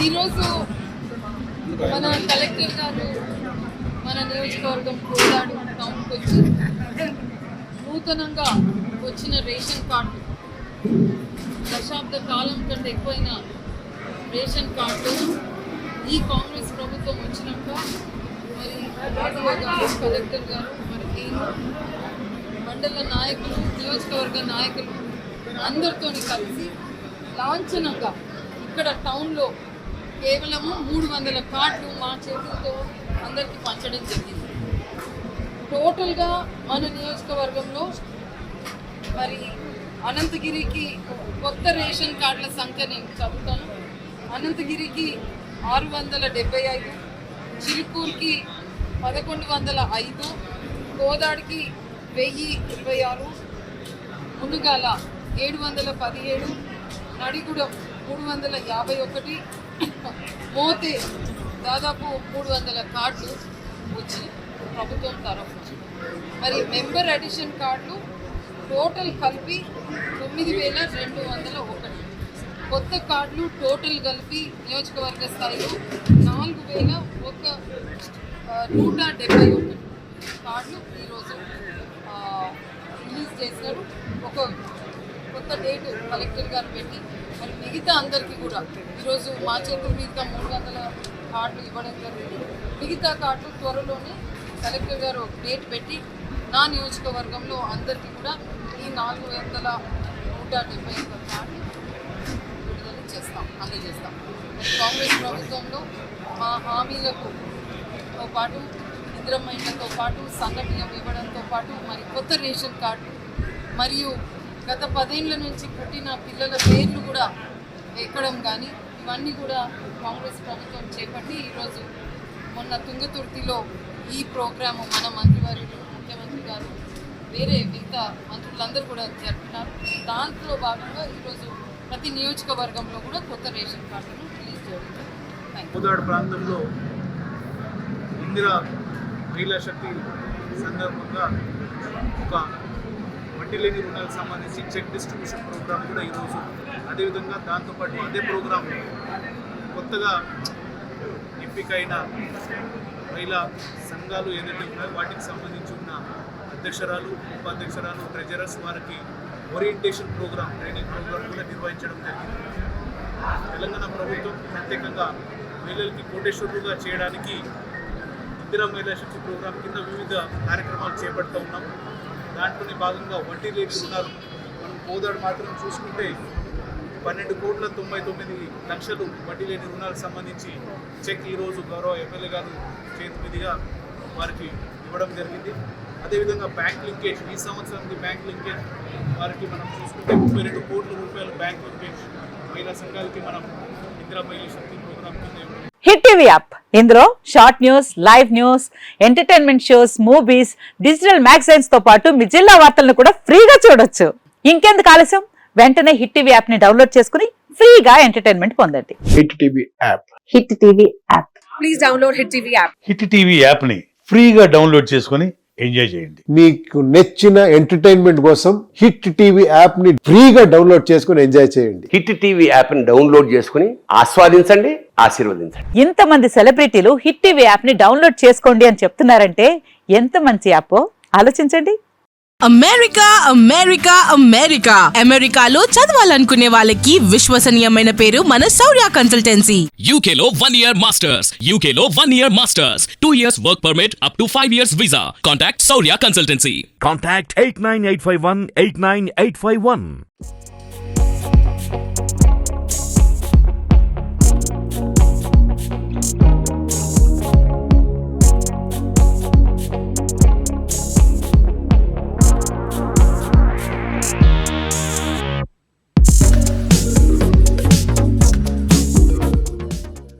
ఈరోజు మన కలెక్టర్ గారు మన నియోజకవర్గం కోదాడు టౌన్కి వచ్చి నూతనంగా వచ్చిన రేషన్ కార్డు దశాబ్ద కాలం కంటే ఎక్కువైన రేషన్ కార్డు ఈ కాంగ్రెస్ ప్రభుత్వం వచ్చినాక మరి కలెక్టర్ గారు మరి నేను మండల నాయకులు నియోజకవర్గ నాయకులు అందరితో కలిసి లాంఛనంగా ఇక్కడ టౌన్లో కేవలము 300 కార్డులు మా చేతులతో అందరికీ పంచడం జరిగింది. టోటల్గా మన నియోజకవర్గంలో మరి అనంతగిరికి కొత్త రేషన్ కార్డుల సంఖ్య నేను చదువుతాను. అనంతగిరికి 675, చిలుకూరుకి 1105, కోదాడికి 1026, మునుగాల 717, నడిగూడెం 351, మోతే దాదాపు 300 కార్డులు వచ్చి ప్రభుత్వం తరఫు మరి మెంబర్ అడిషన్ కార్డులు టోటల్ కలిపి 9201, కొత్త కార్డులు టోటల్ కలిపి నియోజకవర్గ స్థాయిలో 4171 కార్డులు ఈరోజు రిలీజ్ చేశారు. ఒక కొత్త డేటు కలెక్టర్ గారు పెట్టి మరి మిగతా అందరికీ కూడా ఈరోజు మా చేతుల మీదుగా 300 కార్డులు ఇవ్వడం జరిగింది. మిగతా కార్డులు త్వరలోనే కలెక్టర్ గారు డేట్ పెట్టి నా నియోజకవర్గంలో అందరికీ కూడా ఈ 471 కార్డులు విడుదల అందజేస్తాం. కాంగ్రెస్ ప్రభుత్వంలో మా హామీలతో పాటు ఇందిరమ్మ ఇళ్లతో పాటు సంఘటన ఇవ్వడంతో పాటు మరి కొత్త రేషన్ కార్డు మరియు గత 10 ఏళ్ల నుంచి పుట్టిన పిల్లల పేర్లు కూడా ఎక్కడం కానీ ఇవన్నీ కూడా కాంగ్రెస్ ప్రభుత్వం చేపట్టి ఈరోజు మొన్న తుంగతుర్తిలో ఈ ప్రోగ్రాము మన మంత్రివర్యులు ముఖ్యమంత్రి గారు వేరే మిగతా మంత్రులందరూ కూడా జరిపినారు. దాంట్లో భాగంగా ఈరోజు ప్రతి నియోజకవర్గంలో కూడా కొత్త రేషన్ కార్డును రిలీజ్ చేయడం. కోదాడ ప్రాంతంలో ఇందిరా మహిళా శక్తి సందర్భంగా ఒక వడ్డీ లేని రుణాలకు సంబంధించి చెక్ డిస్ట్రిబ్యూషన్ ప్రోగ్రామ్ కూడా ఈరోజు, అదేవిధంగా దాంతోపాటు అదే ప్రోగ్రాం కొత్తగా ఎంపికైన మహిళా సంఘాలు ఏదైతే ఉన్నాయో వాటికి సంబంధించి ఉన్న అధ్యక్షురాలు, ఉపాధ్యక్షురాలు, ట్రెజరర్స్ వారికి ఓరియంటేషన్ ప్రోగ్రామ్, ట్రైనింగ్ ప్రోగ్రామ్ కూడా నిర్వహించడం జరిగింది. తెలంగాణ ప్రభుత్వం ప్రత్యేకంగా మహిళలకి కోటేశ్వరులుగా చేయడానికి ఇందిరా మహిళా శక్తి ప్రోగ్రాం కింద వివిధ కార్యక్రమాలు చేపడుతూ ఉన్నాం. దాంట్లోనే భాగంగా వడ్డీ లేని రుణాలు మనం కోదాడు మాత్రం చూసుకుంటే 12,99,00,000 వడ్డీ లేని రుణాలకు సంబంధించి చెక్ ఈరోజు గౌరవ ఎమ్మెల్యే గారు చేతి మీదుగా వారికి ఇవ్వడం జరిగింది. అదేవిధంగా బ్యాంక్ లింకేజ్, ఈ సంవత్సరంకి బ్యాంక్ లింకేజ్ వారికి మనం చూసుకుంటే 32 కోట్ల రూపాయలు బ్యాంక్ లింకేజ్ మహిళా సంఘాలకి మనం ఇందిరా మహిళా శక్తి ప్రోగ్రాం కింద హిట్ టీవీ యాప్, ఇందులో short news, live news, entertainment shows, movies, digital magazines తో పాటు మీ జిల్లా వార్తలను కూడా ఫ్రీగా చూడొచ్చు. ఇంకెందుకు ఆలస్యం, వెంటనే హిట్ టీవీ యాప్ ని డౌన్లోడ్ చేసుకుని ఫ్రీగా ఎంటర్టైన్మెంట్ పొందండి. Hit TV app, hit TV app, please download hit TV app. Hit TV app ని ఫ్రీగా డౌన్లోడ్ చేసుకుని ఎంజాయ్ చేయండి. మీకు నచ్చిన ఎంటర్టైన్మెంట్ కోసం హిట్ టీవీ యాప్ ని ఫ్రీగా డౌన్లోడ్ చేసుకుని ఎంజాయ్ చేయండి. హిట్ టీవీ యాప్ ని డౌన్లోడ్ చేసుకుని ఆస్వాదించండి, ఆశీర్వదించండి. ఇంతమంది సెలబ్రిటీలు హిట్ టీవీ యాప్ ని డౌన్లోడ్ చేసుకోండి అని చెప్తున్నారంటే ఎంత మంచి యాప్ ఆలోచించండి. అమెరికా అమెరికా అమెరికా అమెరికాలో చదవాలనుకునే వాళ్ళకి విశ్వసనీయమైన పేరు మన శౌర్య కన్సల్టెన్సీ. UK లో 1 year masters, UK లో 1 year masters, 2 years work permit up to 5 years visa. Contact Saurya Consultancy. Contact 89851 89851.